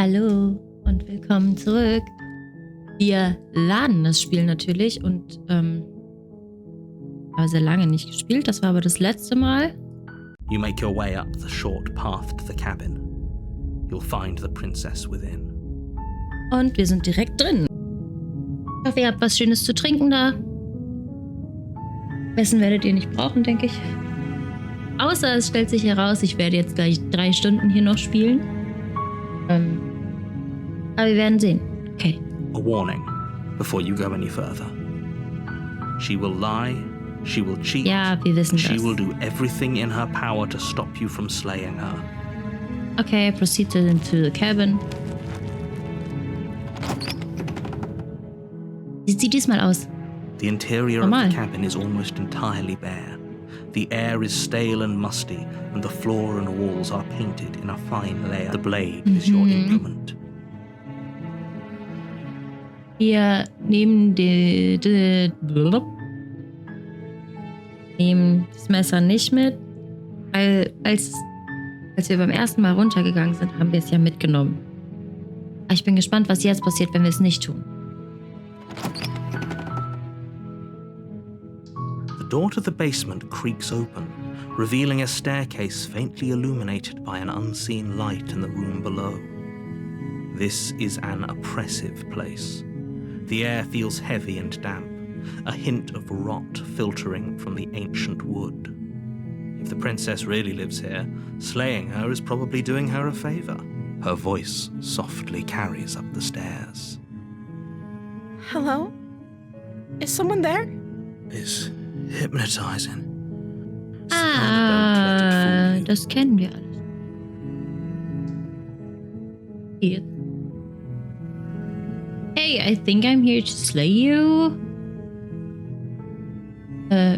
Hallo und willkommen zurück. Wir laden das Spiel natürlich und habe sehr lange nicht gespielt. Das war aber das letzte Mal. You make your way up the short path to the cabin. You'll find the princess within. Und wir sind direkt drin. Ich hoffe, ihr habt was Schönes zu trinken da. Essen werdet ihr nicht brauchen, denke ich. Außer es stellt sich heraus, ich werde jetzt gleich 3 Stunden hier noch spielen. Aber wir werden sehen. Okay. A warning before you go any further. She will lie, she will cheat, Ja, wir wissen she das. will do everything in her power to stop you from slaying her. Okay, proceed into the cabin. Wie sieht diesmal aus? The interior Normal. of the cabin is almost entirely bare. The air is stale and musty, and the floor and walls are painted in a fine layer. The blade is your implement. Wir nehmen nehmen das Messer nicht mit, weil als wir beim ersten Mal runtergegangen sind, haben wir es ja mitgenommen. Aber ich bin gespannt, was jetzt passiert, wenn wir es nicht tun. The door to the basement creaks open, revealing a staircase faintly illuminated by an unseen light in the room below. This is an oppressive place. The air feels heavy and damp, a hint of rot filtering from the ancient wood. If the princess really lives here, slaying her is probably doing her a favor. Her voice softly carries up the stairs. Hello? Is someone there? It's hypnotizing. Das kennen wir alles. Hier. Hey, I think I'm here to slay you.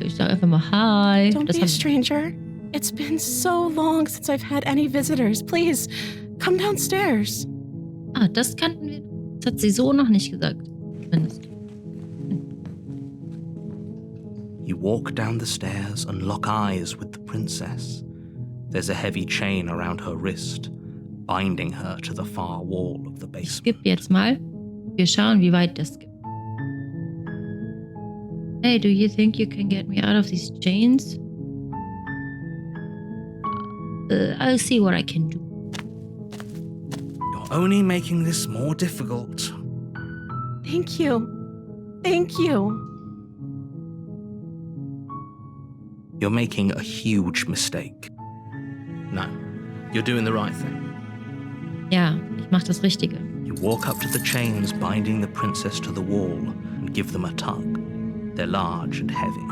Ich sag einfach mal hi. Don't Das be a haben- stranger. It's been so long since I've had any visitors. Please, come downstairs. Das kannten wir. Das hat sie so noch nicht gesagt. Zumindest. You walk down the stairs and lock eyes with the princess. There's a heavy chain around her wrist, binding her to the far wall of the basement. Skip jetzt mal. Wir schauen, wie weit das gibt. Hey, do you think you can get me out of these chains? I'll see what I can do. You're only making this more difficult. Thank you. Thank you. You're making a huge mistake. No, you're doing the right thing. Ja, ich mach das Richtige. You walk up to the chains binding the princess to the wall and give them a tug. They're large and heavy,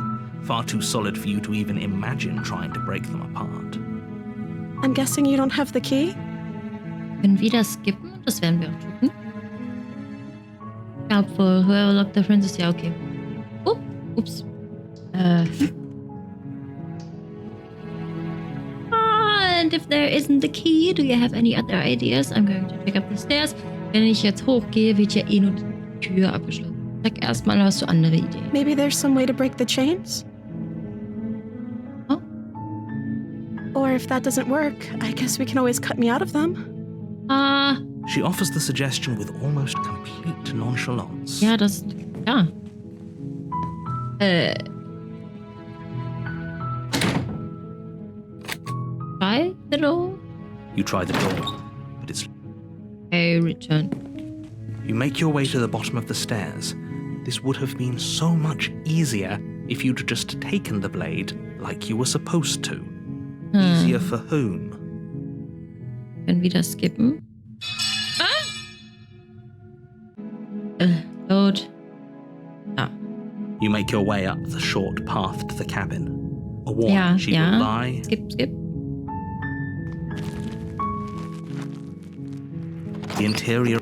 far too solid for you to even imagine trying to break them apart. I'm guessing you don't have the key? Können wir das skippen? Das werden wir auch tun. Helpful. Whoever locked the princess. Ja, okay. Ups. And if there isn't the key, do you have any other ideas? I'm going to pick up the stairs. Wenn ich jetzt hochgehe, wird ja eh nur die Tür abgeschlossen. Sag erstmal, hast du andere Ideen? Maybe there's some way to break the chains? Oh. Or if that doesn't work, I guess we can always cut me out of them. She offers the suggestion with almost complete nonchalance. Ja, das. Ja. Try the door. You try the door, but it's... Okay, return. You make your way to the bottom of the stairs. This would have been so much easier if you'd just taken the blade like you were supposed to. Easier for whom? Können wir das skippen? Load. You make your way up the short path to the cabin. A warning, Ja, she ja. will lie. Skip. The interior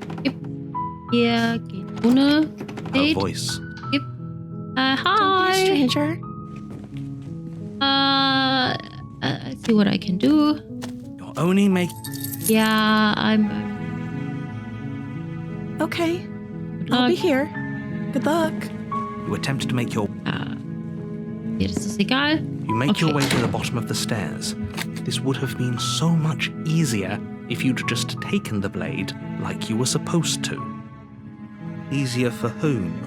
Hier geht ohne her Date. voice. Skip. Don't be a Hi. stranger. I see what I can do. You're only make... Ja, I'm. Okay, I'll be here. Good luck. You attempt to make your... Mir ist es egal. You make your Okay. way to the bottom of the stairs. This would have been so much easier if you'd just taken the blade like you were supposed to. Easier for whom?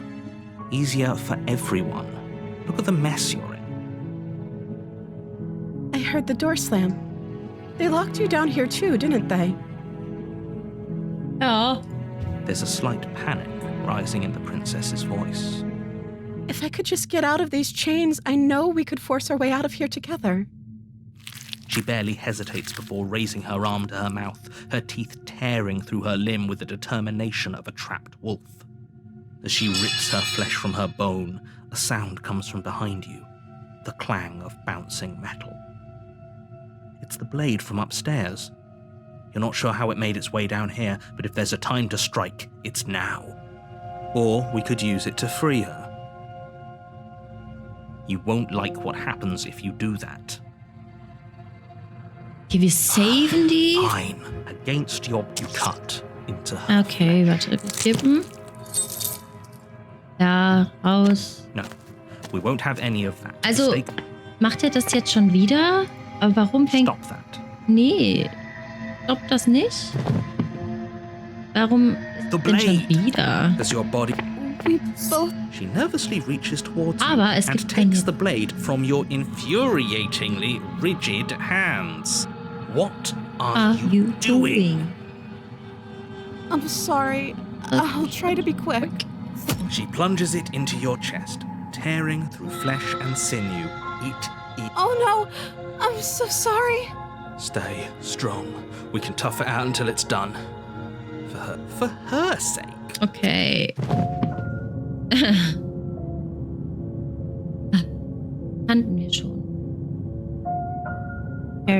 Easier for everyone. Look at the mess you're in. I heard the door slam. They locked you down here too, didn't they? Ja. There's a slight panic rising in the princess's voice. If I could just get out of these chains, I know we could force our way out of here together. She barely hesitates before raising her arm to her mouth, her teeth tearing through her limb with the determination of a trapped wolf. As she rips her flesh from her bone, a sound comes from behind you, the clang of bouncing metal. It's the blade from upstairs. You're not sure how it made its way down here, but if there's a time to strike, it's now. Or we could use it to free her. You won't like what happens if you do that. Okay, wir saven die. Fine. Against your you cut into her. Okay, warte, wir skippen. Da, raus. No, we won't have any of that. Also, macht er das jetzt schon wieder? Aber warum fängt... Stop that. Nee, stopp das nicht. Warum ist denn schon wieder? Does your body... We both... She nervously reaches towards Aber you es and gibt takes keine... the blade from your infuriatingly rigid hands. What are you doing? I'm sorry. I'll try to be quick. She plunges it into your chest, tearing through flesh and sinew. Eat. Oh no! I'm so sorry. Stay strong. We can tough it out until it's done. For her sake. Okay. Kannten wir schon.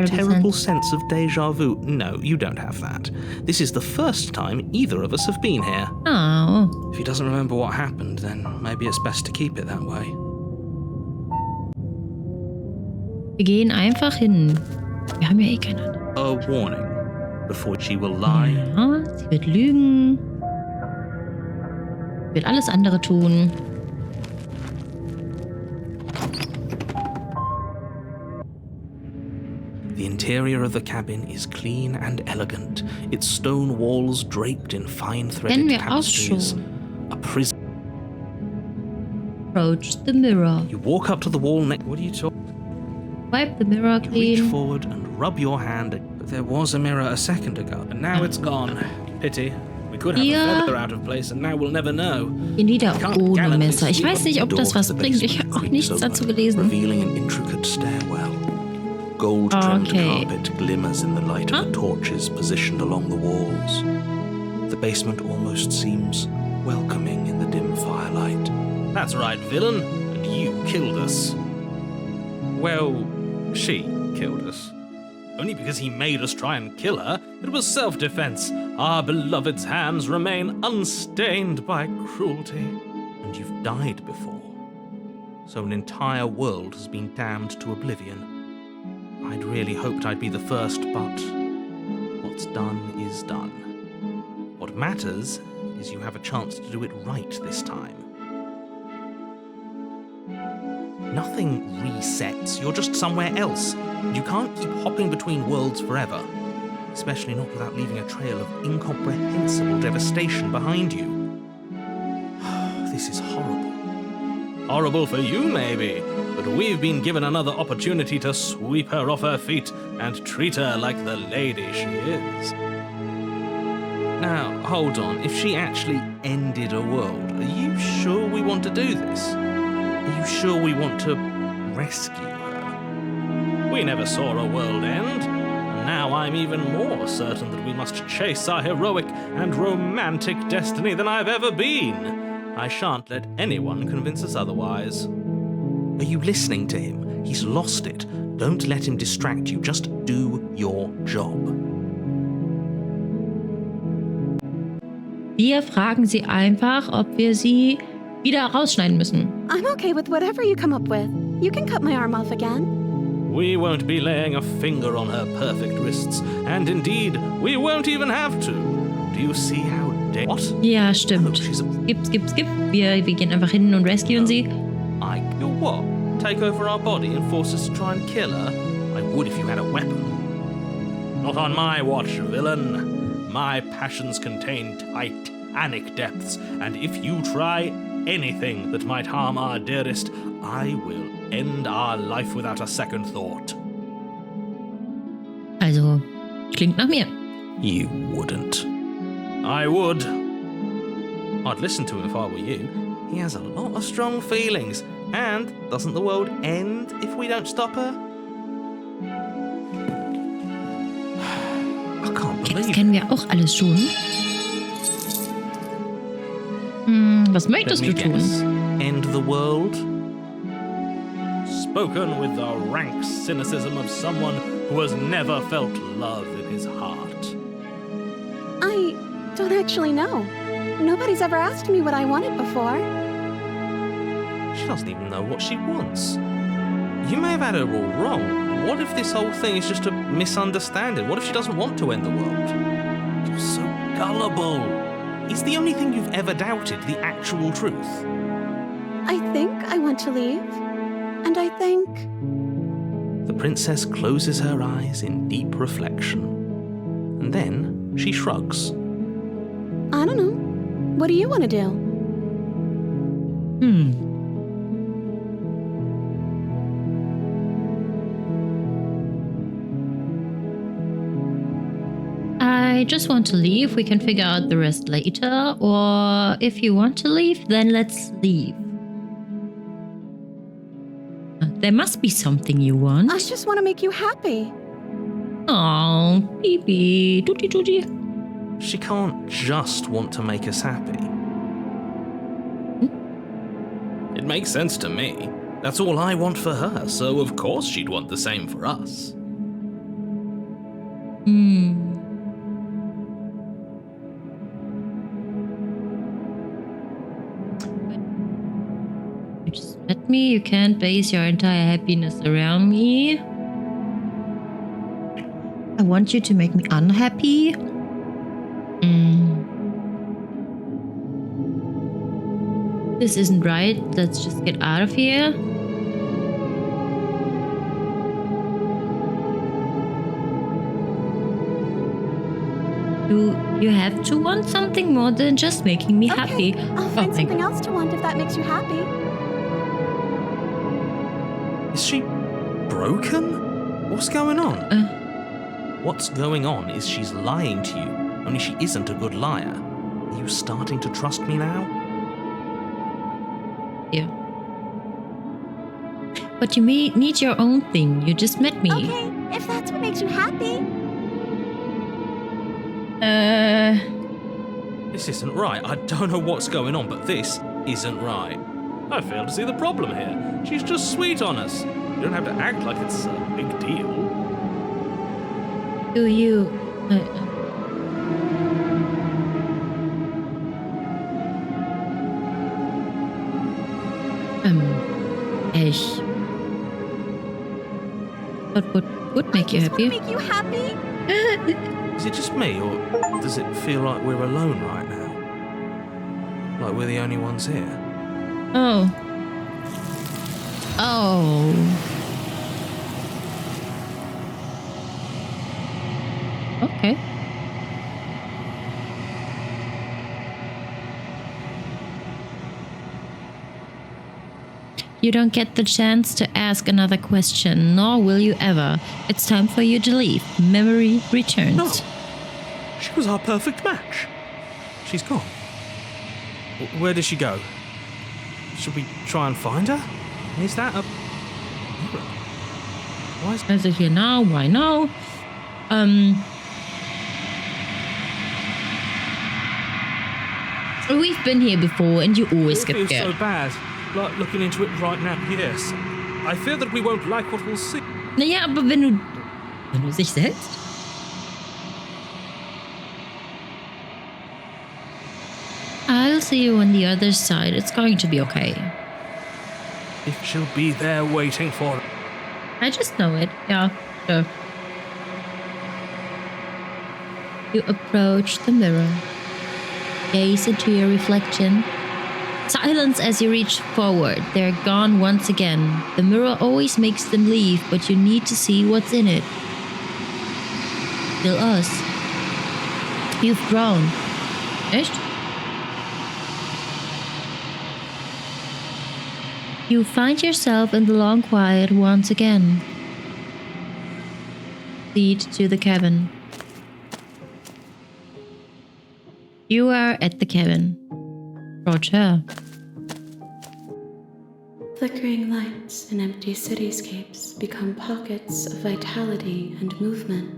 Terrible sense of déjà vu. No, you don't have that. This is the first time either of us have been here. Oh. If he doesn't remember what happened, then maybe it's best to keep it that way. Wir gehen einfach hin. Wir haben ja eh keine andere. A warning. Before she will lie. Ja, sie wird lügen. Wird alles andere tun. The interior of the cabin is clean and elegant, its stone walls draped in fine Kennen threaded wir auch tapestries. schon. A prison. Approach the mirror. You walk up to the wall next. What are you talking? Wipe the mirror You reach clean. forward and rub your hand. But there was a mirror a second ago, and now it's gone. Pity. We could have a feather out of place, and now we'll never know. Gehen wieder ohne Messer. Ich weiß nicht, ob das was bringt. Ich habe auch nichts dazu gelesen. Revealing an intricate stairwell. Gold-trimmed carpet glimmers in the light of the torches positioned along the walls. The basement almost seems welcoming in the dim firelight. That's right, villain. And you killed us. Well, she killed us. Only because he made us try and kill her. It was self-defense. Our beloved's hands remain unstained by cruelty. And you've died before. So an entire world has been damned to oblivion. I'd really hoped I'd be the first, but what's done is done. What matters is you have a chance to do it right this time. Nothing resets, you're just somewhere else. You can't keep hopping between worlds forever, especially not without leaving a trail of incomprehensible devastation behind you. This is horrible. Horrible for you, maybe, but we've been given another opportunity to sweep her off her feet and treat her like the lady she is. Now, hold on, if she actually ended a world, are you sure we want to do this? Are you sure we want to rescue her? We never saw a world end, and now I'm even more certain that we must chase our heroic and romantic destiny than I've ever been. I shan't let anyone convince us otherwise. Are you listening to him? He's lost it. Don't let him distract you. Just do your job. Wir fragen sie einfach, ob wir sie wieder rausschneiden müssen. I'm okay with whatever you come up with. You can cut my arm off again. We won't be laying a finger on her perfect wrists, and indeed, we won't even have to. Do you see how What? Ja, stimmt. Skip. Wir gehen einfach hin und rescuen sie. I do what? Take over our body and force us to try and kill her? I would if you had a weapon. Not on my watch, villain. My passions contain titanic depths, and if you try anything that might harm our dearest, I will end our life without a second thought. Also, klingt nach mir. You wouldn't. I would. I'd listen to him if I were you. He has a lot of strong feelings. And doesn't the world end if we don't stop her? I can't Okay, das believe kennen wir auch alles schon. Was möchtest du tun? End the world? Spoken with the rank cynicism of someone who has never felt love in his heart. I don't actually know. Nobody's ever asked me what I wanted before. She doesn't even know what she wants. You may have had her all wrong. What if this whole thing is just a misunderstanding? What if she doesn't want to end the world? You're so gullible. Is the only thing you've ever doubted the actual truth? I think I want to leave. And I think... The princess closes her eyes in deep reflection. And then she shrugs. I don't know. What do you want to do? I just want to leave. We can figure out the rest later. Or if you want to leave, then let's leave. There must be something you want. I just want to make you happy. Oh, baby. Tutti tutti. She can't just want to make us happy. It makes sense to me. That's all I want for her, so of course she'd want the same for us. You just met me. You can't base your entire happiness around me. I want you to make me unhappy. This isn't right. Let's just get out of here. You have to want something more than just making me happy. I'll find something else to want if that makes you happy. Is she broken? What's going on? What's going on is she's lying to you, only she isn't a good liar. Are you starting to trust me now? Yeah. But you may need your own thing. You just met me. Okay, if that's what makes you happy. This isn't right. I don't know what's going on, but this isn't right. I fail to see the problem here. She's just sweet on us. You don't have to act like it's a big deal. Do you... What would make you happy? Make you happy? Is it just me, or does it feel like we're alone right now? Like we're the only ones here? Oh. Okay. You don't get the chance to ask another question, nor will you ever. It's time for you to leave. Memory returns. No. She was our perfect match. She's gone. Where did she go? Should we try and find her? Is that a... Why is... Is it here now? Why now? We've been here before and you always get It feels scared. so bad. Like looking into it right now. Yes. I fear that we won't like what we'll see. Naja, aber wenn du sich setzt. I'll see you on the other side. It's going to be okay. If she'll be there waiting for us. I just know it. Yeah, sure. You approach the mirror. Gaze into your reflection. Silence as you reach forward. They're gone once again. The mirror always makes them leave, but you need to see what's in it. Still us. You've grown. Echt? You find yourself in the long quiet once again. Lead to the cabin. You are at the cabin. Approach her. Flickering lights and empty cityscapes become pockets of vitality and movement.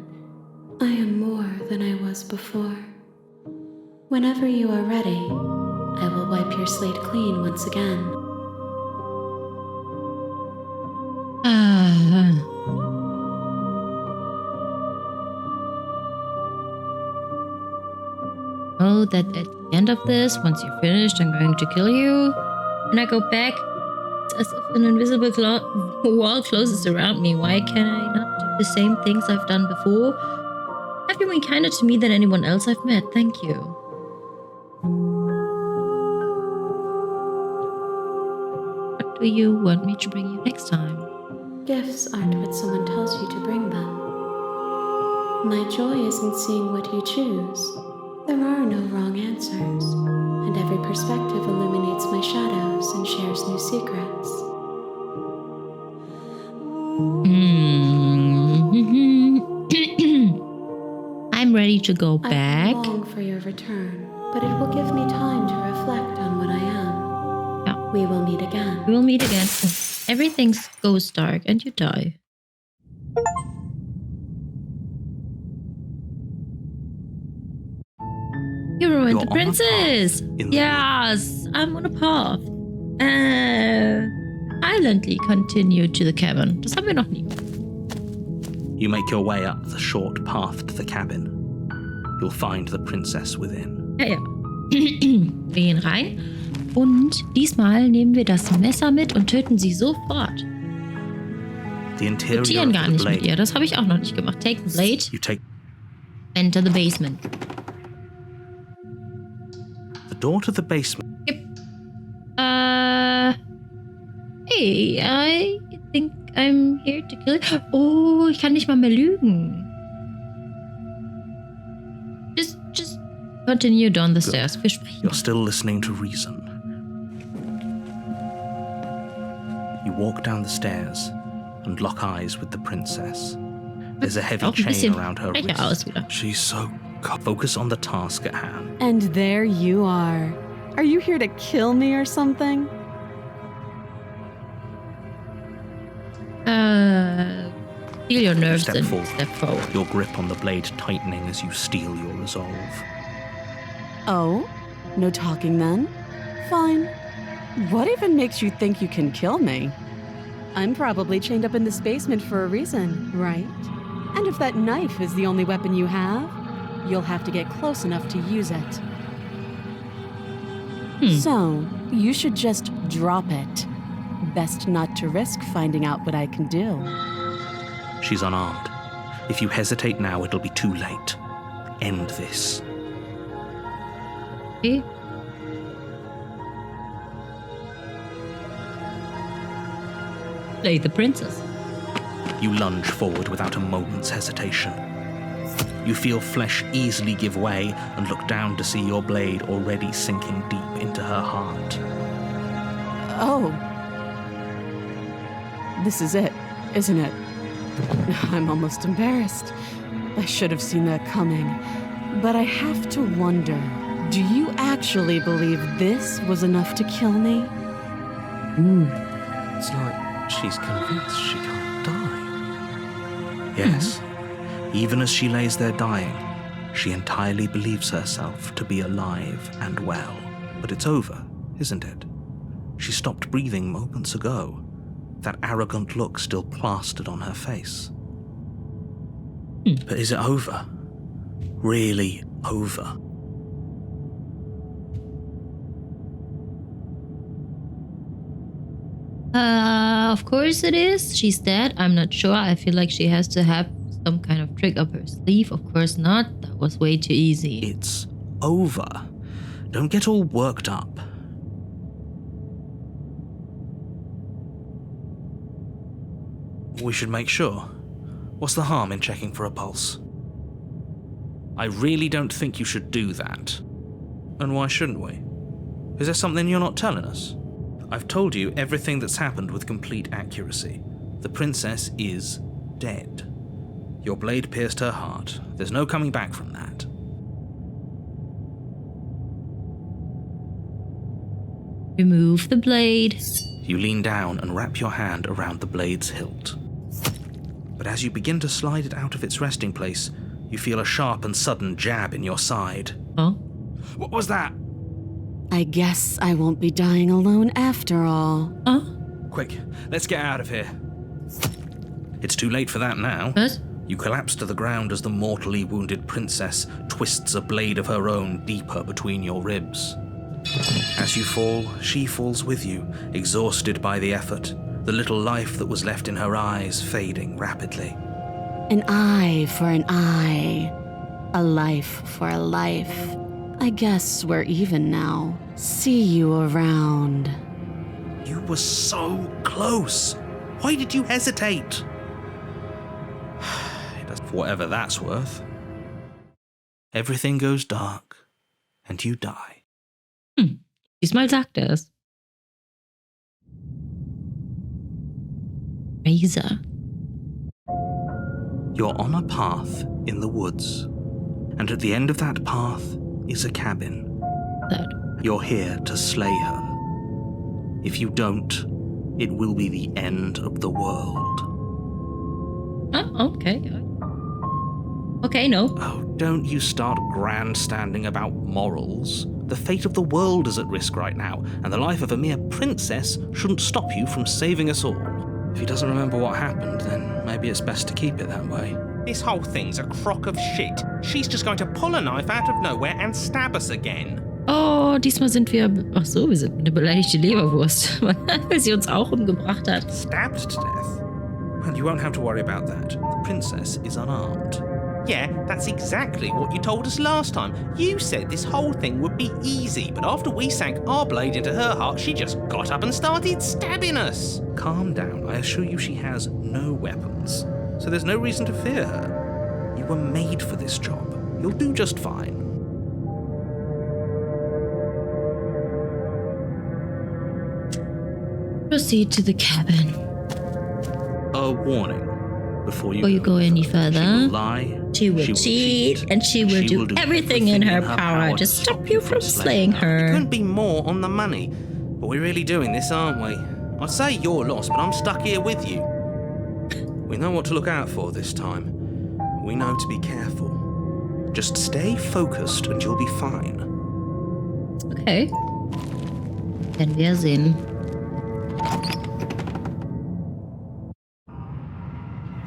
I am more than I was before. Whenever you are ready, I will wipe your slate clean once again. Know that at the end of this, once you're finished, I'm going to kill you. When I go back, it's as if an invisible wall closes around me. Why can I not do the same things I've done before? Have you been kinder to me than anyone else I've met? Thank you. What do you want me to bring you next time? Gifts aren't what someone tells you to bring them. My joy isn't seeing what you choose. There are no wrong answers, and every perspective illuminates my shadows and shares new secrets. I'm ready to go back. I long for your return, but it will give me time to reflect on what I am. Yeah. We will meet again. We will meet again. Everything goes dark and you die. You ruined You're the on a princess. path in the Yes, I'm on a path. Silently continue to the cabin. Das haben wir noch nie. You make your way up the short path to the cabin. You'll find the princess within. Ja. Wir gehen rein. Und diesmal nehmen wir das Messer mit und töten sie sofort. The interior Diskutieren of gar the nicht mit blade. ihr. Das habe ich auch noch nicht gemacht. Take the blade, You take enter the basement. the door to the basement. Hey, I think I'm here to kill you. Oh, ich kann nicht mal mehr lügen. Just continue down the stairs. Wir sprechen. You're still listening to reason. You walk down the stairs and lock eyes with the princess. There's a heavy Auch ein chain bisschen around her frecher aus wrist. wieder. She's so focus on the task at hand. And there you are. Are you here to kill me or something? Feel your nerves Step and forward. step forward. Your grip on the blade tightening as you steel your resolve. Oh? No talking then? Fine. What even makes you think you can kill me? I'm probably chained up in this basement for a reason, right? And if that knife is the only weapon you have, you'll have to get close enough to use it. So, you should just drop it. Best not to risk finding out what I can do. She's unarmed. If you hesitate now, it'll be too late. End this. Okay. Play the princess. You lunge forward without a moment's hesitation. You feel flesh easily give way and look down to see your blade already sinking deep into her heart. Oh. This is it, isn't it? I'm almost embarrassed. I should have seen that coming. But I have to wonder, do you actually believe this was enough to kill me? It's like she's convinced she can't die. Yes, even as she lays there dying, she entirely believes herself to be alive and well. But it's over, isn't it? She stopped breathing moments ago. That arrogant look still plastered on her face. But is it over? Really over? Of course it is. She's dead. I'm not sure. I feel like she has to have some kind of trick up her sleeve. Of course not. That was way too easy. It's over. Don't get all worked up. We should make sure. What's the harm in checking for a pulse? I really don't think you should do that. And why shouldn't we? Is there something you're not telling us? I've told you everything that's happened with complete accuracy. The princess is dead. Your blade pierced her heart. There's no coming back from that. Remove the blade. You lean down and wrap your hand around the blade's hilt. But as you begin to slide it out of its resting place, you feel a sharp and sudden jab in your side. Huh? What was that? I guess I won't be dying alone after all. Huh? Quick, let's get out of here. It's too late for that now. What? You collapse to the ground as the mortally wounded princess twists a blade of her own deeper between your ribs. As you fall, she falls with you, exhausted by the effort, the little life that was left in her eyes fading rapidly. An eye for an eye. A life for a life. I guess we're even now. See you around. You were so close. Why did you hesitate? For whatever that's worth. Everything goes dark, and you die. Diesmal sagt er es. Razor. You're on a path in the woods, and at the end of that path is a cabin. That. You're here to slay her. If you don't, it will be the end of the world. Oh, okay. Okay, no. Oh, don't you start grandstanding about morals. The fate of the world is at risk right now, and the life of a mere princess shouldn't stop you from saving us all. If he doesn't remember what happened, then maybe it's best to keep it that way. This whole thing's a crock of shit. She's just going to pull a knife out of nowhere and stab us again. Oh, diesmal sind wir... Ach so, wir sind eine beleidigte Leberwurst, weil sie uns auch umgebracht hat. Stabbed to death? And you won't have to worry about that. The princess is unarmed. Yeah, that's exactly what you told us last time. You said this whole thing would be easy, but after we sank our blade into her heart, she just got up and started stabbing us. Calm down. I assure you she has no weapons, so there's no reason to fear her. You were made for this job. You'll do just fine. Proceed to the cabin. A warning. Before you go any further, she will lie, she will cheat, and she will do everything in her power to stop you from slaying It her. couldn't be more on the money. But we're really doing this, aren't we? I'd say you're lost, but I'm stuck here with you. We know what to look out for this time. We know to be careful. Just stay focused and you'll be fine. Okay. Werden wir sehen.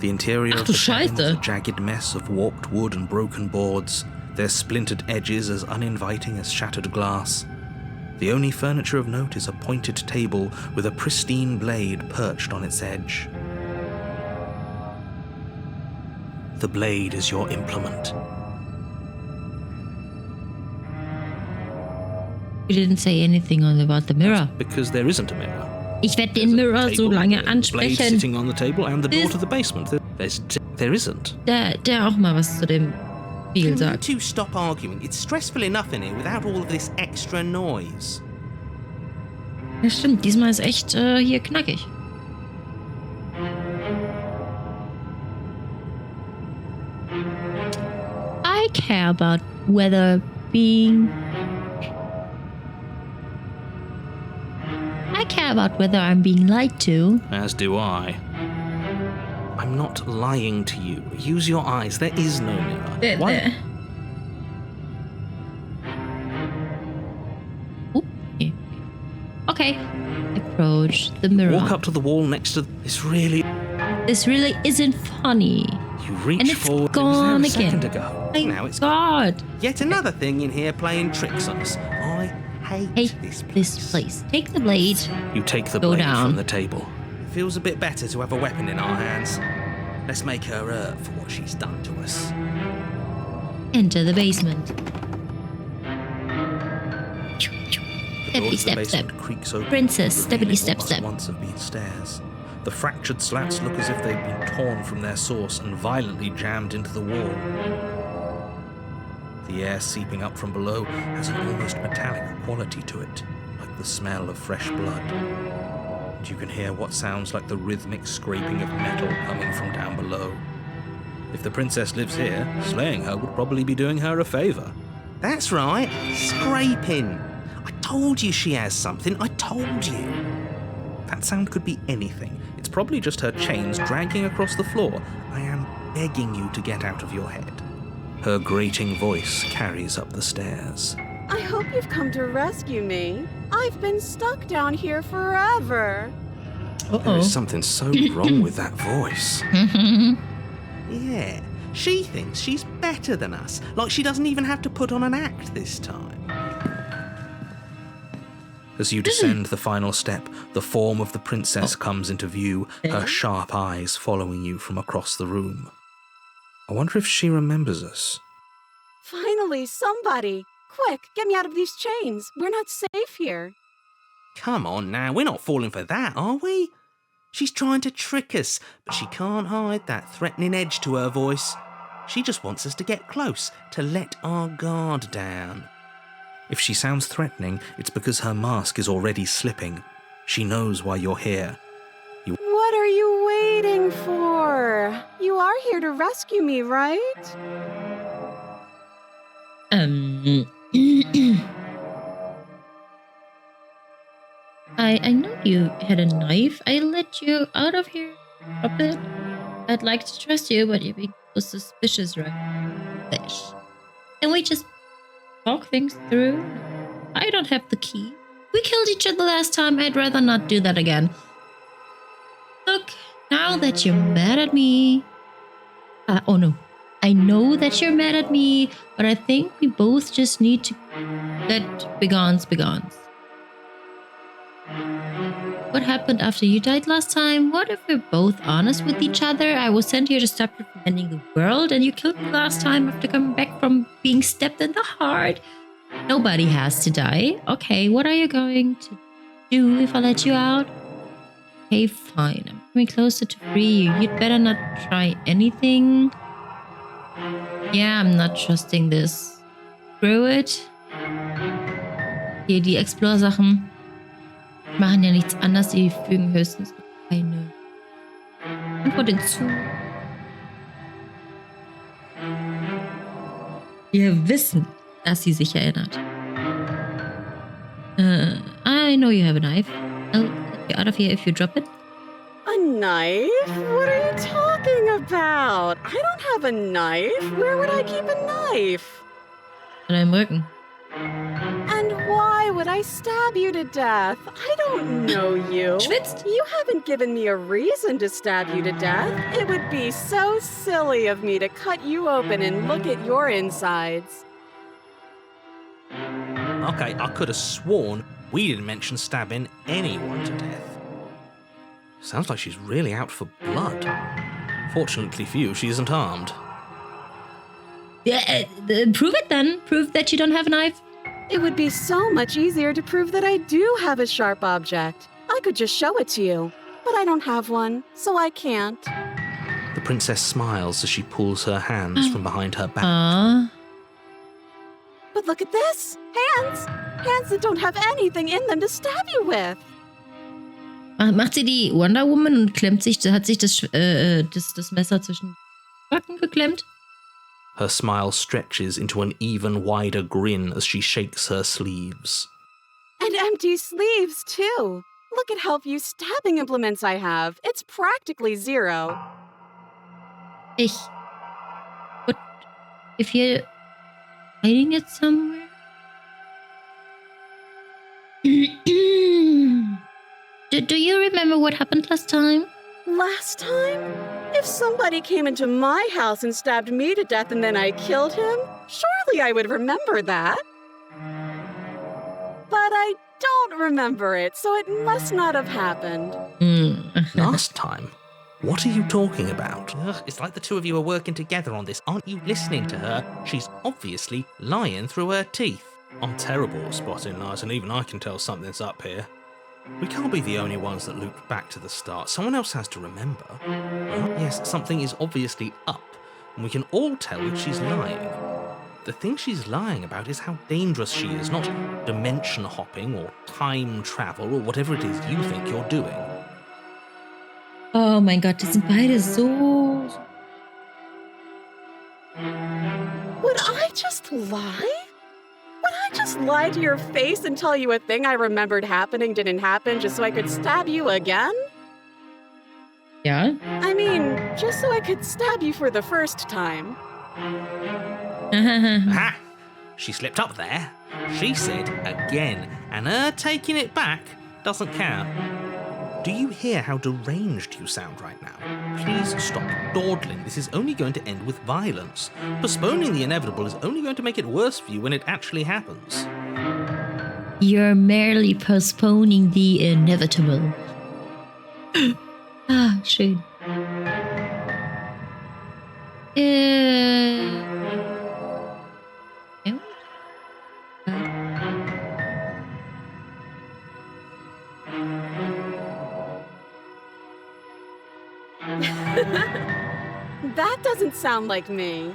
The interior Ach of du the cabin is a Scheiße. jagged mess of warped wood and broken boards, their splintered edges as uninviting as shattered glass. The only furniture of note is a pointed table with a pristine blade perched on its edge. The blade is your implement. You didn't say anything about the mirror. Because there isn't a mirror. Ich werde den Mirror so lange The blade ansprechen, sitting on the table and the door to the basement. There isn't. der auch mal was zu dem Spiegel Can you sagt. two stop arguing? It's stressful enough in here without all of this extra noise. Ja, stimmt. Diesmal ist echt hier knackig. I care about whether I'm being lied to. As do I. I'm not lying to you. Use your eyes. There is no mirror. Why? Oop. Yeah. Okay. Approach the mirror. Walk up to the wall next to this really. This really isn't funny. You reach And it's forward. gone it was there a again. second ago. My Now it's God. yet another thing in here playing tricks on us. I hate Hate this place. this place. Take the blade. You take the Go blade down. from the table. Feels a bit better to have a weapon in our hands. Let's make her hurt for what she's done to us. Enter the basement. The door Steppity to the step basement step. creaks open, Princess, revealing steppity step what must step. once have been stairs. The fractured slats look as if they've been torn from their source and violently jammed into the wall. The air seeping up from below has an almost metallic quality to it, like the smell of fresh blood. And you can hear what sounds like the rhythmic scraping of metal coming from down below. If the princess lives here, slaying her would probably be doing her a favour. That's right, scraping. I told you she has something, I told you. That sound could be anything. It's probably just her chains dragging across the floor. I am begging you to get out of your head. Her grating voice carries up the stairs. I hope you've come to rescue me. I've been stuck down here forever. There is something so wrong with that voice. Yeah, she thinks she's better than us, like she doesn't even have to put on an act this time. As you descend the final step, the form of the princess comes into view, her sharp eyes following you from across the room. I wonder if she remembers us. Finally, somebody! Quick, get me out of these chains. We're not safe here. Come on now, we're not falling for that, are we? She's trying to trick us, but she can't hide that threatening edge to her voice. She just wants us to get close, to let our guard down. If she sounds threatening, it's because her mask is already slipping. She knows why you're here. What are you waiting for? You are here to rescue me, right? I know you had a knife. I let you out of here. Drop it. I'd like to trust you, but you're being so suspicious, right? Fish. Can we just talk things through? I don't have the key. We killed each other last time. I'd rather not do that again. Look, now that you're mad at me... oh no. I know that you're mad at me, but I think we both just need to let begons. What happened after you died last time? What if we're both honest with each other? I was sent here to stop you from ending the world, and you killed me last time after coming back from being stabbed in the heart. Nobody has to die. Okay, what are you going to do if I let you out? Okay, fine. I'm coming closer to free you. You'd better not try anything. Yeah, I'm not trusting this. Screw it. Hier, die Explore-Sachen machen ja nichts anderes. Sie fügen höchstens eine Antwort hinzu. Wir wissen, dass sie sich erinnert. I know you have a knife. I'll get you out of here if you drop it. A knife? What are you talking about? I don't have a knife. Where would I keep a knife? An deinem Rücken. And why would I stab you to death? I don't know you. Schwitzt. You haven't given me a reason to stab you to death. It would be so silly of me to cut you open and look at your insides. Okay, I could have sworn we didn't mention stabbing anyone to death. Sounds like she's really out for blood. Fortunately for you, she isn't armed. Yeah, prove it then. Prove that you don't have a knife. It would be so much easier to prove that I do have a sharp object. I could just show it to you, but I don't have one, so I can't. The princess smiles as she pulls her hands from behind her back. Aww. But look at this! Hands! Hands that don't have anything in them to stab you with! Macht sie die Wonder Woman und klemmt sich, hat sich das Messer zwischen die Backen geklemmt? Her smile stretches into an even wider grin as she shakes her sleeves. And empty sleeves, too! Look at how few stabbing implements I have. It's practically zero. But if you're hiding it somewhere? Do you remember what happened last time? Last time? If somebody came into my house and stabbed me to death and then I killed him, surely I would remember that. But I don't remember it, so it must not have happened. Last time? What are you talking about? Ugh, it's like the two of you are working together on this. Aren't you listening to her? She's obviously lying through her teeth. I'm terrible at spotting lies, and even I can tell something's up here. We can't be the only ones that looped back to the start. Someone else has to remember. Yes, something is obviously up, and we can all tell if she's lying. The thing she's lying about is how dangerous she is, not dimension hopping or time travel or whatever it is you think you're doing. Oh mein Gott, die sind beide so... Would I just lie? Would I just lie to your face and tell you a thing I remembered happening didn't happen just so I could stab you again? Ja? I mean, just so I could stab you for the first time. Ha! She slipped up there. She said again, and her taking it back doesn't count. Do you hear how deranged you sound right now? Please stop dawdling. This is only going to end with violence. Postponing the inevitable is only going to make it worse for you when it actually happens. You're merely postponing the inevitable. Ah, schön. Ja. That doesn't sound like me.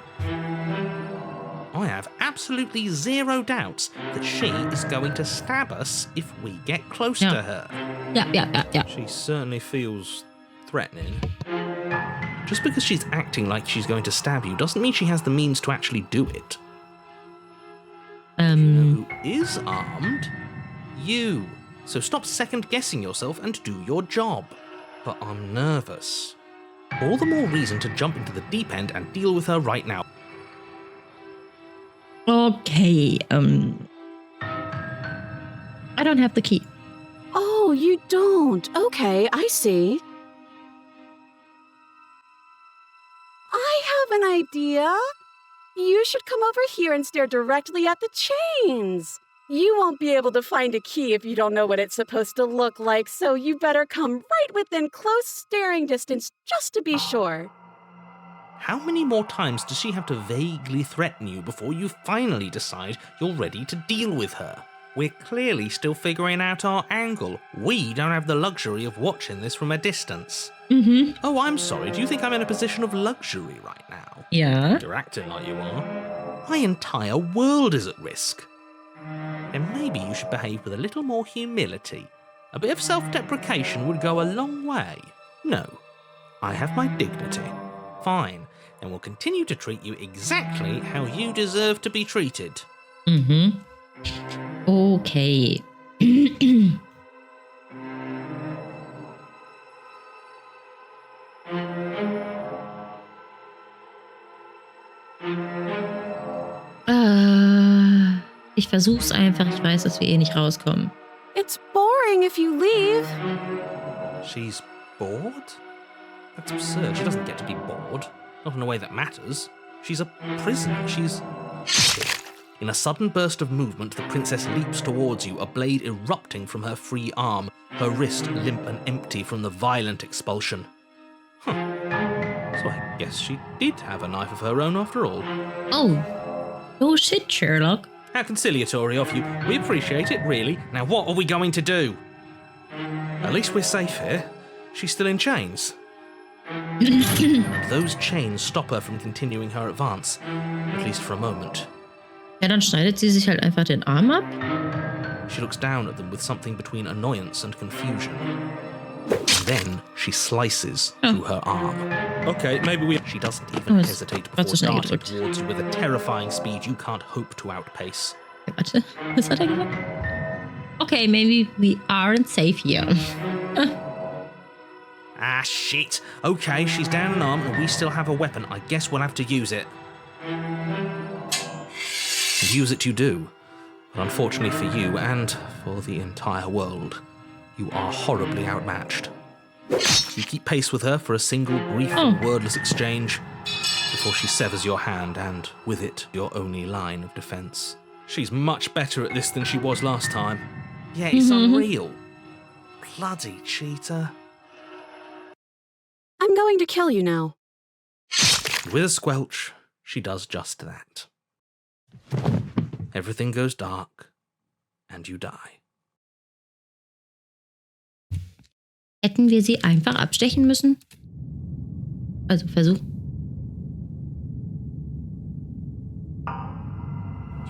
I have absolutely zero doubts that she is going to stab us if we get close Yeah. to her. Ja. She certainly feels threatening. Just because she's acting like she's going to stab you doesn't mean she has the means to actually do it. Who is armed? You. So stop second-guessing yourself and do your job. But I'm nervous. All the more reason to jump into the deep end and deal with her right now. Okay, I don't have the key. Oh, you don't. Okay, I see. I have an idea. You should come over here and stare directly at the chains. You won't be able to find a key if you don't know what it's supposed to look like, so you better come right within close staring distance just to be sure. How many more times does she have to vaguely threaten you before you finally decide you're ready to deal with her? We're clearly still figuring out our angle. We don't have the luxury of watching this from a distance. Oh, I'm sorry. Do you think I'm in a position of luxury right now? Ja. You're acting like you are. My entire world is at risk. Then maybe you should behave with a little more humility. A bit of self-deprecation would go a long way. No, I have my dignity. Fine, and we'll continue to treat you exactly how you deserve to be treated. Okay. Ich versuch's einfach. Ich weiß, dass wir eh nicht rauskommen. It's boring if you leave. She's bored? That's absurd. She doesn't get to be bored. Not in a way that matters. She's a prisoner. She's... In a sudden burst of movement, the princess leaps towards you, a blade erupting from her free arm, her wrist limp and empty from the violent expulsion. So I guess she did have a knife of her own after all. Oh shit, Sherlock. How conciliatory of you. We appreciate it, really. Now what are we going to do? At least we're safe here. She's still in chains. And those chains stop her from continuing her advance, at least for a moment. Ja, dann schneidet sie sich halt einfach den Arm ab. She looks down at them with something between annoyance and confusion. And then she slices through her arm. Okay, maybe we... She doesn't even hesitate before darting towards you with a terrifying speed you can't hope to outpace. Warte, was hat er gesagt? Okay, maybe we aren't safe here. Ah, shit. Okay, she's down an arm and we still have a weapon. I guess we'll have to use it. And use it you do. But unfortunately for you and for the entire world, you are horribly outmatched. You keep pace with her for a single brief and wordless exchange before she severs your hand and, with it, your only line of defense. She's much better at this than she was last time. Yeah, it's unreal. Bloody cheater. I'm going to kill you now. With a squelch, she does just that. Everything goes dark, and you die. Hätten wir sie einfach abstechen müssen? Also Versuch.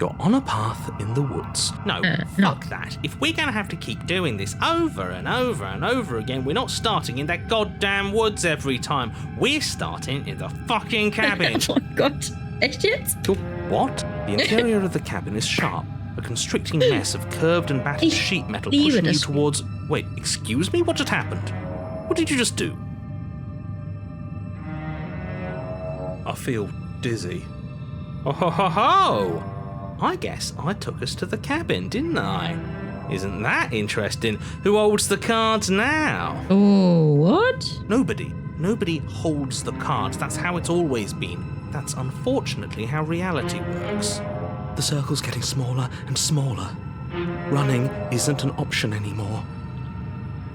You're on a path in the woods. No, fuck that. If we're gonna have to keep doing this over and over and over again, we're not starting in that goddamn woods every time. We're starting in the fucking cabin. Oh god. Echt jetzt? What? The interior of the cabin is sharp, a constricting mess of curved and battered sheet metal pushing you towards... Wait, excuse me? What just happened? What did you just do? I feel dizzy. Oh ho ho ho! I guess I took us to the cabin, didn't I? Isn't that interesting? Who holds the cards now? Oh, what? Nobody. Nobody holds the cards. That's how it's always been. That's unfortunately how reality works. The circle's getting smaller and smaller. Running isn't an option anymore.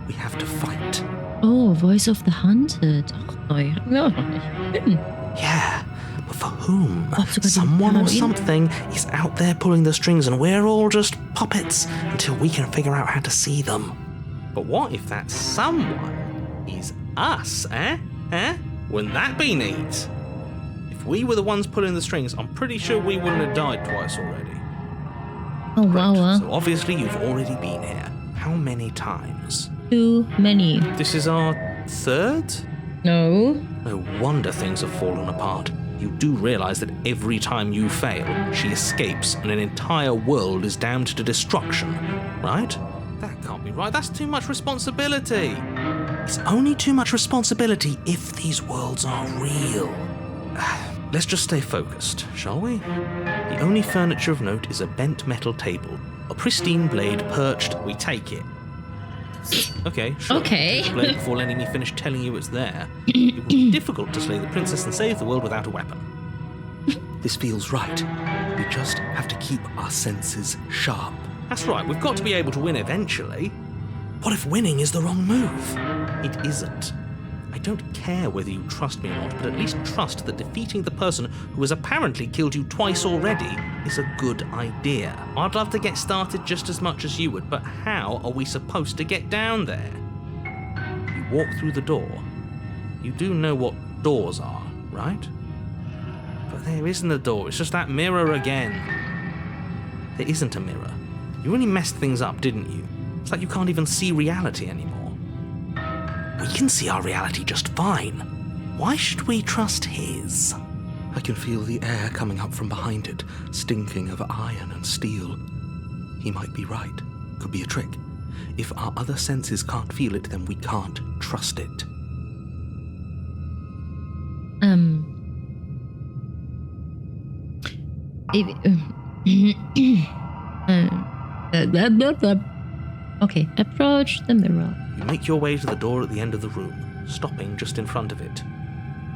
We have to fight. Oh, Voice of the Hunted. Ach, neu. Ja, noch nicht. Yeah, but for whom? Oh, sogar die Someone or Paranoid. something is out there pulling the strings and we're all just puppets until we can figure out how to see them. But what if that someone is us, eh? Eh? Wouldn't that be neat? If we were the ones pulling the strings, I'm pretty sure we wouldn't have died twice already. Oh, wow. So obviously you've already been here. How many times? Too many. This is our third? No. No wonder things have fallen apart. You do realise that every time you fail, she escapes and an entire world is damned to destruction, right? That can't be right. That's too much responsibility. It's only too much responsibility if these worlds are real. Let's just stay focused, shall we? The only furniture of note is a bent metal table. A pristine blade perched. We take it. Okay, sure. Okay. Take the blade before letting me finish telling you it's there. It would be difficult to slay the princess and save the world without a weapon. This feels right. We just have to keep our senses sharp. That's right, we've got to be able to win eventually. What if winning is the wrong move? It isn't. I don't care whether you trust me or not, but at least trust that defeating the person who has apparently killed you twice already is a good idea. I'd love to get started just as much as you would, but how are we supposed to get down there? You walk through the door. You do know what doors are, right? But there isn't a door, it's just that mirror again. There isn't a mirror. You really messed things up, didn't you? It's like you can't even see reality anymore. We can see our reality just fine. Why should we trust his? I can feel the air coming up from behind it, stinking of iron and steel. He might be right. Could be a trick. If our other senses can't feel it, then we can't trust it. Okay, approach the mirror. You make your way to the door at the end of the room, stopping just in front of it.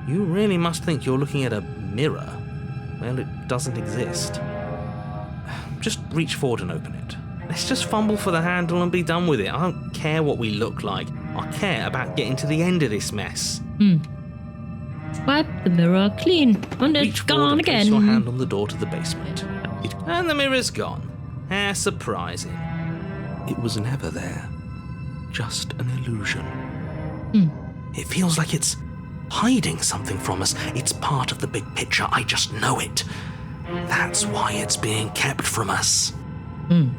You really must think you're looking at a mirror. Well, it doesn't exist. Just reach forward and open it. Let's just fumble for the handle and be done with it. I don't care what we look like. I care about getting to the end of this mess. Wipe the mirror clean. And it's Reach forward gone and place your again. hand on the door to the basement. And the mirror's gone. How surprising. It was never there. Just an illusion. It feels like it's hiding something from us. It's part of the big picture. I just know it. That's why it's being kept from us.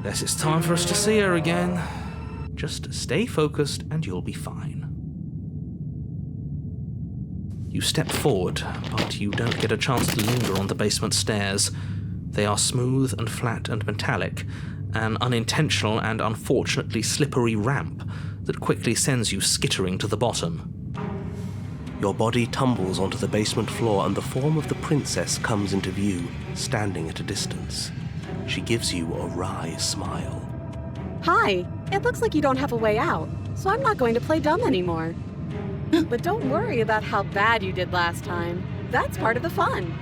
Guess it's time for us to see her again. Just stay focused and you'll be fine. You step forward, but you don't get a chance to linger on the basement stairs. They are smooth and flat and metallic, an unintentional and unfortunately slippery ramp that quickly sends you skittering to the bottom. Your body tumbles onto the basement floor and the form of the princess comes into view, standing at a distance. She gives you a wry smile. Hi, it looks like you don't have a way out, so I'm not going to play dumb anymore. But don't worry about how bad you did last time. That's part of the fun.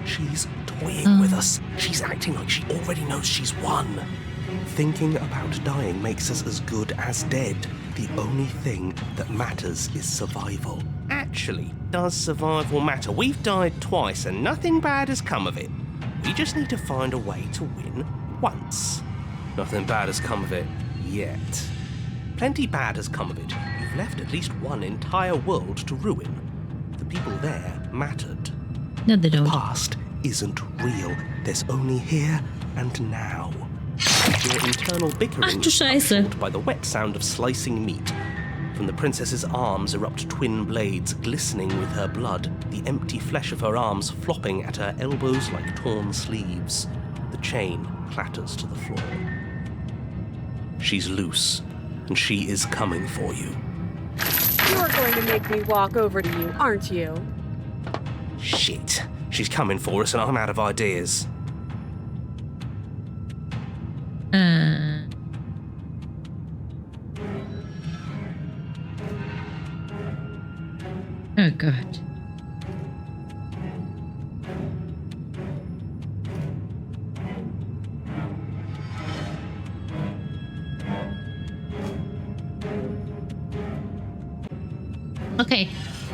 She's toying with us. She's acting like she already knows she's won. Thinking about dying makes us as good as dead. The only thing that matters is survival. Actually, does survival matter? We've died twice and nothing bad has come of it. We just need to find a way to win once. Nothing bad has come of it yet. Plenty bad has come of it. You've left at least one entire world to ruin. The people there mattered. No, they don't. Past isn't real. There's only here and now. Your internal bickering Ach du is cut Scheiße. short by the wet sound of slicing meat. From the princess's arms erupt twin blades glistening with her blood, the empty flesh of her arms flopping at her elbows like torn sleeves. The chain clatters to the floor. She's loose, and she is coming for you. You're going to make me walk over to you, aren't you? Shit. She's coming for us, and I'm out of ideas. Oh Gott. Okay,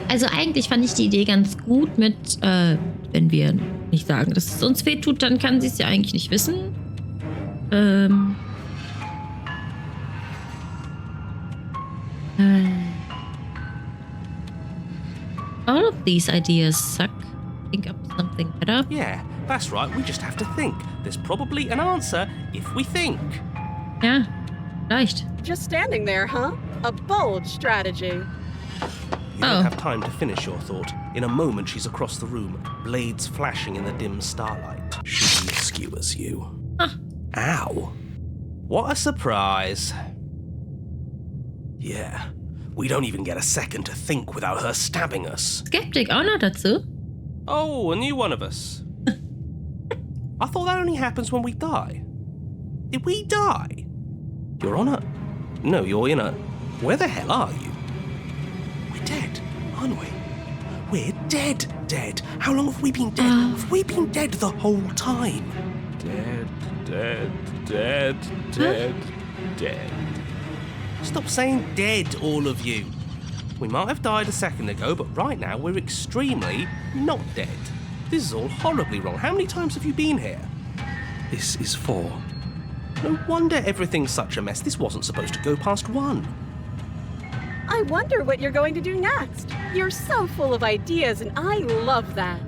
also eigentlich fand ich die Idee ganz gut mit, wenn wir nicht sagen, dass es uns wehtut, dann kann sie es ja eigentlich nicht wissen. All of these ideas suck. Think up something better. Yeah, that's right. We just have to think. There's probably an answer if we think. Ja, vielleicht. Just standing there, huh? A bold strategy. You don't have time to finish your thought. In a moment, she's across the room, blades flashing in the dim starlight. She skewers you. Huh. Ow. What a surprise. Yeah, we don't even get a second to think without her stabbing us. Skeptic auch noch dazu. Oh, a new one of us. I thought that only happens when we die. Did we die? You're on a... No, you're in a... Where the hell are you? We're dead, aren't we? We're dead. How long have we been dead? Have we been dead the whole time? Dead. Stop saying dead, all of you. We might have died a second ago, but right now we're extremely not dead. This is all horribly wrong. How many times have you been here? This is 4. No wonder everything's such a mess. This wasn't supposed to go past 1. I wonder what you're going to do next. You're so full of ideas, and I love that.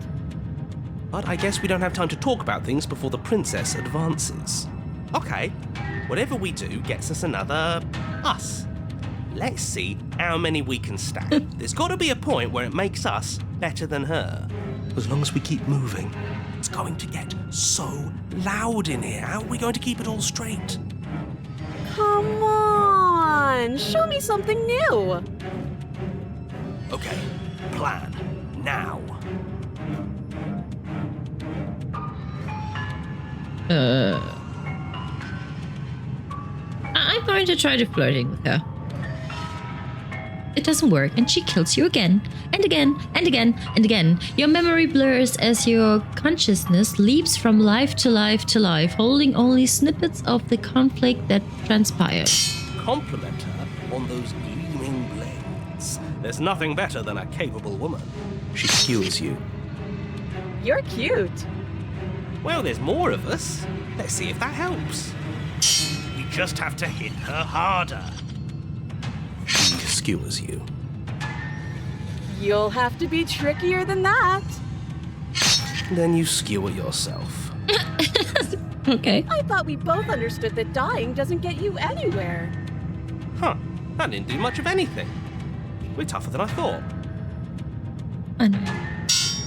But I guess we don't have time to talk about things before the princess advances. Okay, whatever we do gets us another us. Let's see how many we can stack. There's got to be a point where it makes us better than her. As long as we keep moving. It's going to get so loud in here. How are we going to keep it all straight? Come on, show me something new. Okay, plan now. I'm going to try flirting with her. It doesn't work, and she kills you again, and again, and again, and again. Your memory blurs as your consciousness leaps from life to life to life, holding only snippets of the conflict that transpired. Compliment her on those gleaming blades. There's nothing better than a capable woman. She skewers you. You're cute. Well, there's more of us. Let's see if that helps. We just have to hit her harder. She skewers you. You'll have to be trickier than that. Then you skewer yourself. Okay. I thought we both understood that dying doesn't get you anywhere. Huh, that didn't do much of anything. We're tougher than I thought. I know.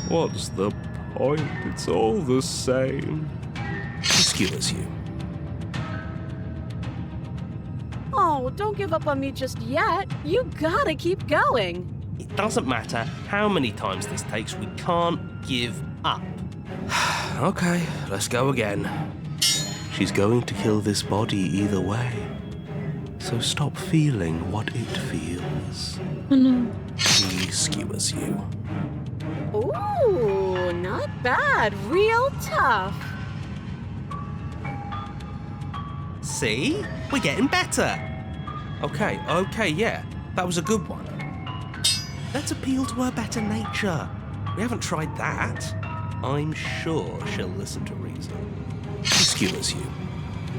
What's the point? It's all the same. She skewers you. Oh, don't give up on me just yet. You gotta keep going. It doesn't matter how many times this takes, we can't give up. Okay, let's go again. She's going to kill this body either way. So stop feeling what it feels. Oh no. She skewers you. Ooh, not bad. Real tough. See? We're getting better. Okay, yeah, that was a good one. Let's appeal to her better nature. We haven't tried that. I'm sure she'll listen to reason. She skewers you.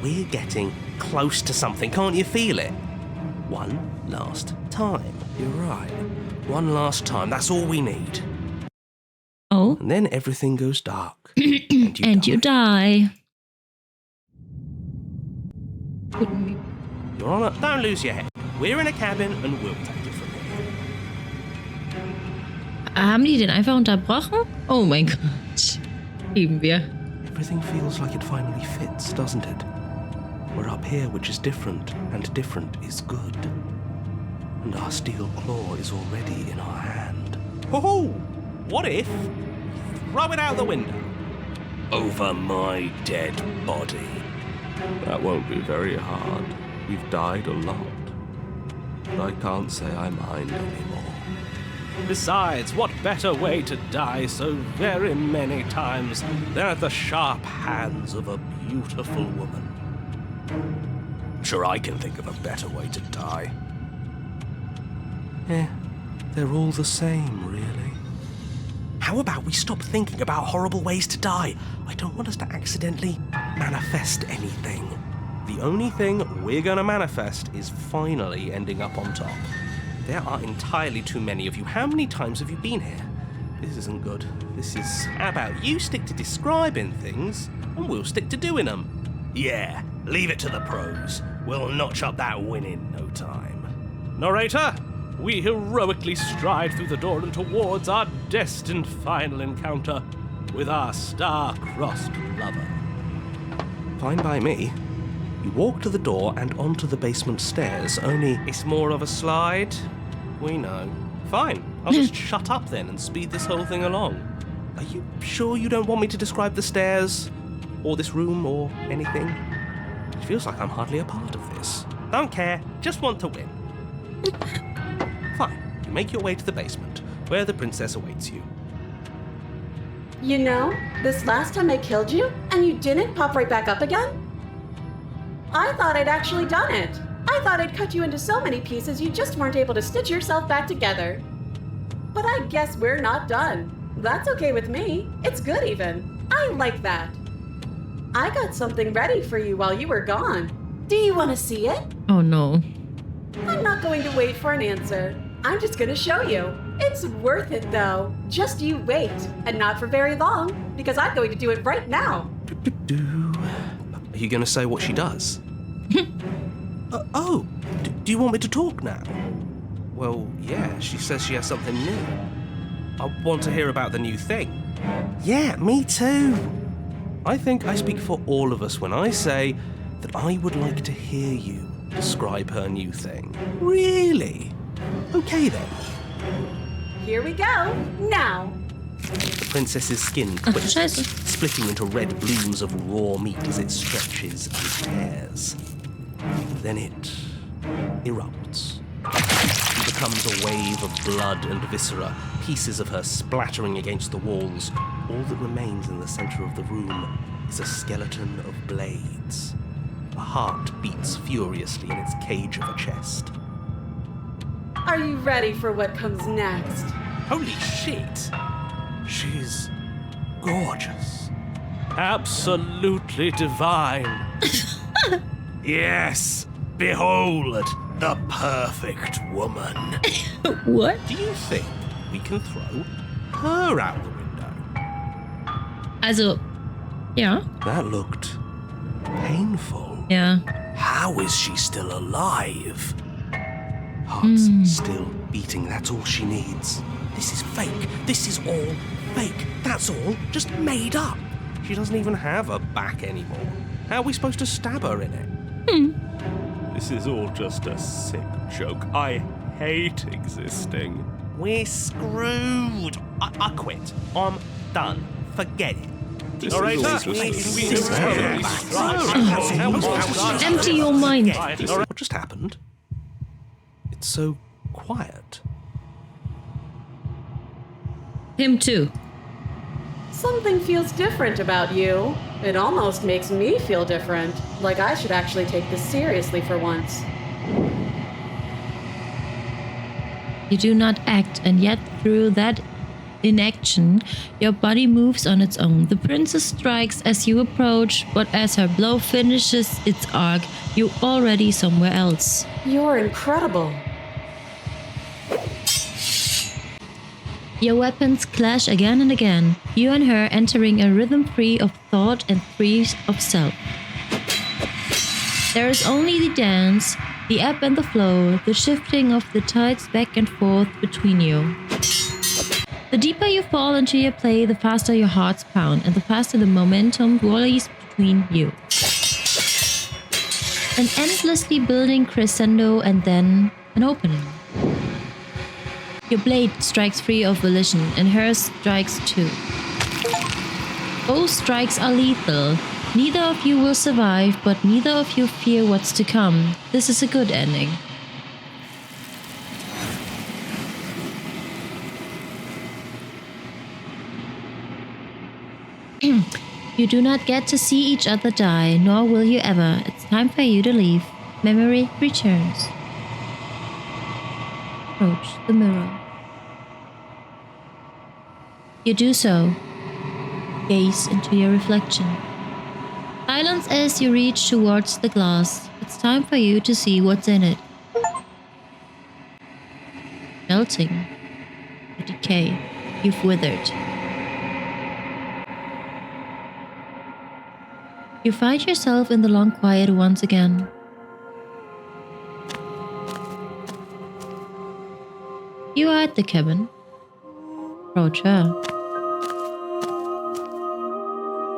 We're getting close to something, can't you feel it? One last time. You're right. One last time, that's all we need. Oh. And then everything goes dark. and You die. Your Honor, don't lose your head. We're in a cabin and we'll take it from here. Haben die den einfach unterbrochen? Oh mein Gott. Lieben wir. Everything feels like it finally fits, doesn't it? We're up here, which is different, and different is good. And our steel claw is already in our hand. Ho-ho! What if? Throw it out the window. Over my dead body. That won't be very hard. We've died a lot. But I can't say I mind anymore. Besides, what better way to die so very many times than at the sharp hands of a beautiful woman? Sure, I can think of a better way to die. They're all the same, really. How about we stop thinking about horrible ways to die? I don't want us to accidentally manifest anything. The only thing we're gonna manifest is finally ending up on top. There are entirely too many of you. How many times have you been here? This isn't good. How about you stick to describing things, and we'll stick to doing them? Yeah, leave it to the pros. We'll notch up that win in no time. Narrator, we heroically stride through the door and towards our destined final encounter with our star-crossed lover. Fine by me. You walk to the door and onto the basement stairs, only it's more of a slide. We know. Fine, I'll just shut up then and speed this whole thing along. Are you sure you don't want me to describe the stairs, or this room, or anything? It feels like I'm hardly a part of this. Don't care, just want to win. Fine, you make your way to the basement, where the princess awaits you. You know, this last time I killed you, and you didn't pop right back up again? I thought I'd actually done it. I thought I'd cut you into so many pieces you just weren't able to stitch yourself back together. But I guess we're not done. That's okay with me. It's good even. I like that. I got something ready for you while you were gone. Do you want to see it? Oh no. I'm not going to wait for an answer. I'm just going to show you. It's worth it though. Just you wait. And not for very long, because I'm going to do it right now. Are you going to say what she does? Do you want me to talk now? Well, yeah, she says she has something new. I want to hear about the new thing. Yeah, me too. I think I speak for all of us when I say that I would like to hear you describe her new thing. Really? Okay then. Here we go. Now. The princess's skin Ach, twists, scheiße. splitting into red blooms of raw meat as it stretches and tears. Then it erupts. She becomes a wave of blood and viscera, pieces of her splattering against the walls. All that remains in the center of the room is a skeleton of blades. A heart beats furiously in its cage of a chest. Are you ready for what comes next? Holy shit! She's gorgeous. Absolutely divine. Yes, behold, the perfect woman. What? Do you think we can throw her out the window? Also, ja. That looked painful. Ja. How is she still alive? Heart's still beating, that's all she needs. This is fake. This is all fake. That's all just made up. She doesn't even have a back anymore. How are we supposed to stab her in it? This is all just a sick joke. I hate existing. We're screwed. I quit. I'm done. Forget it. This is all just Empty your mind. What just happened? It's so quiet. Him too. Something feels different about you. It almost makes me feel different. Like I should actually take this seriously for once. You do not act, and yet through that inaction, your body moves on its own. The princess strikes as you approach, but as her blow finishes its arc, you're already somewhere else. You're incredible. Your weapons clash again and again, you and her entering a rhythm free of thought and free of self. There is only the dance, the ebb and the flow, the shifting of the tides back and forth between you. The deeper you fall into your play, the faster your hearts pound, and the faster the momentum volleys between you. An endlessly building crescendo and then an opening. Your blade strikes free of volition, and hers strikes too. Both strikes are lethal. Neither of you will survive, but neither of you fear what's to come. This is a good ending. You do not get to see each other die, nor will you ever. It's time for you to leave. Memory returns. Approach the mirror. You do so. Gaze into your reflection. Silence as you reach towards the glass. It's time for you to see what's in it. Melting. You decay. You've withered. You find yourself in the long quiet once again. You are at the cabin. Approach her.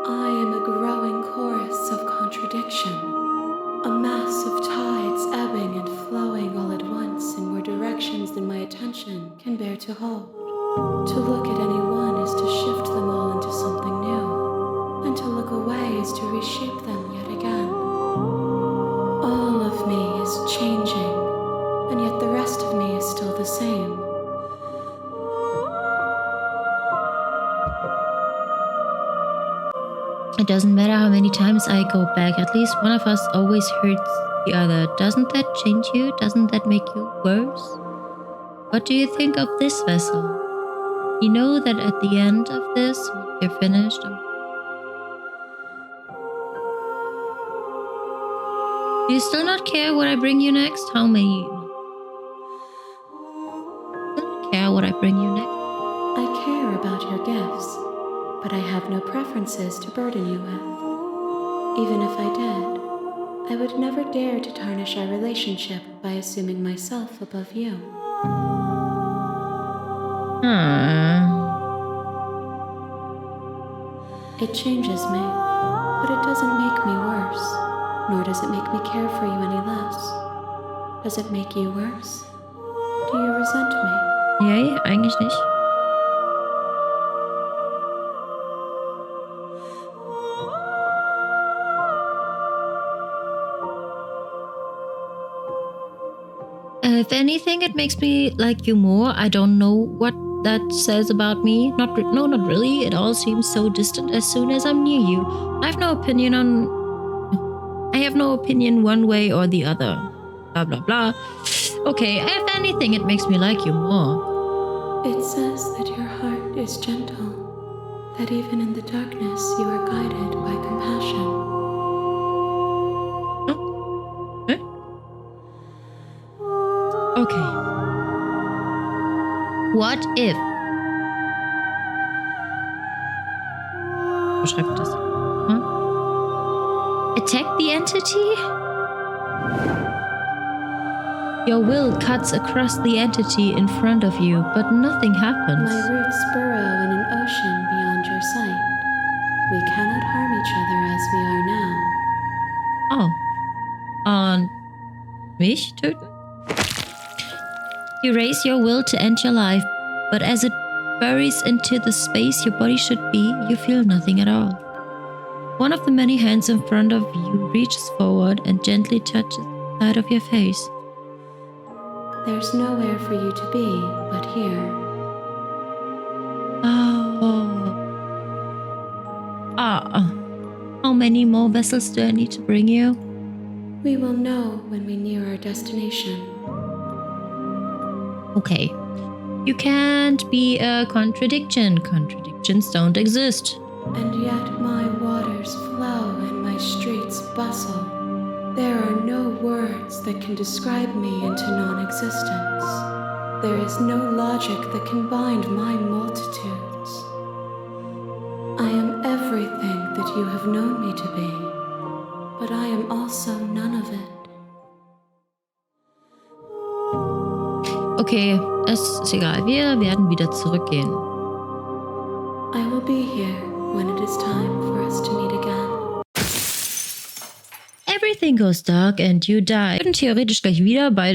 I am a growing chorus of contradiction, a mass of tides ebbing and flowing all at once in more directions than my attention can bear to hold. To look at any one is to shift them all into something new, and to look away is to reshape them yet again. All of me is changing, and yet the rest of me is still the same. It doesn't matter how many times I go back, at least one of us always hurts the other. Doesn't that change you? Doesn't that make you worse? What do you think of this vessel? You know that at the end of this, when you're finished, do you still not care what I bring you next? How many? Still not care what I bring you next? I care about your gifts, but I have no preferences to burden you with. Even if I did, I would never dare to tarnish our relationship by assuming myself above you. It changes me, but it doesn't make me worse, nor does it make me care for you any less. Does it make you worse? Do you resent me? Nee, eigentlich nicht. If anything, it makes me like you more. I don't know what that says about me. Not really. It all seems so distant as soon as I'm near you. I have no opinion one way or the other. Blah, blah, blah. Okay, if anything, it makes me like you more. It says that your heart is gentle, that even in the darkness you are guided by compassion. Okay. What if? Beschreibt das? Attack the entity? Your will cuts across the entity in front of you, but nothing happens. My roots burrow in an ocean beyond your sight. We cannot harm each other as we are now. Oh. Und mich töten? You raise your will to end your life, but as it buries into the space your body should be, you feel nothing at all. One of the many hands in front of you reaches forward and gently touches the side of your face. There's nowhere for you to be but here. How many more vessels do I need to bring you? We will know when we near our destination. Okay. You can't be a contradiction. Contradictions don't exist. And yet my waters flow and my streets bustle. There are no words that can describe me into non-existence. There is no logic that can bind my multitudes. I am everything that you have known me to be, but I am also none of it. Okay, es ist egal. Wir werden wieder zurückgehen. I will be here when it is time for us to meet again. Everything goes dark and you die. Wir können theoretisch gleich wieder bei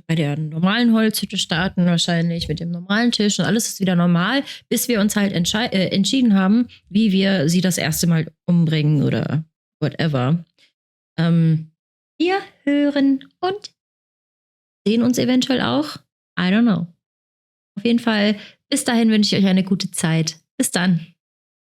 der normalen Holzhütte starten, wahrscheinlich mit dem normalen Tisch und alles ist wieder normal, bis wir uns halt entschieden haben, wie wir sie das erste Mal umbringen oder whatever. Wir hören und sehen uns eventuell auch. I don't know. Auf jeden Fall, bis dahin wünsche ich euch eine gute Zeit. Bis dann.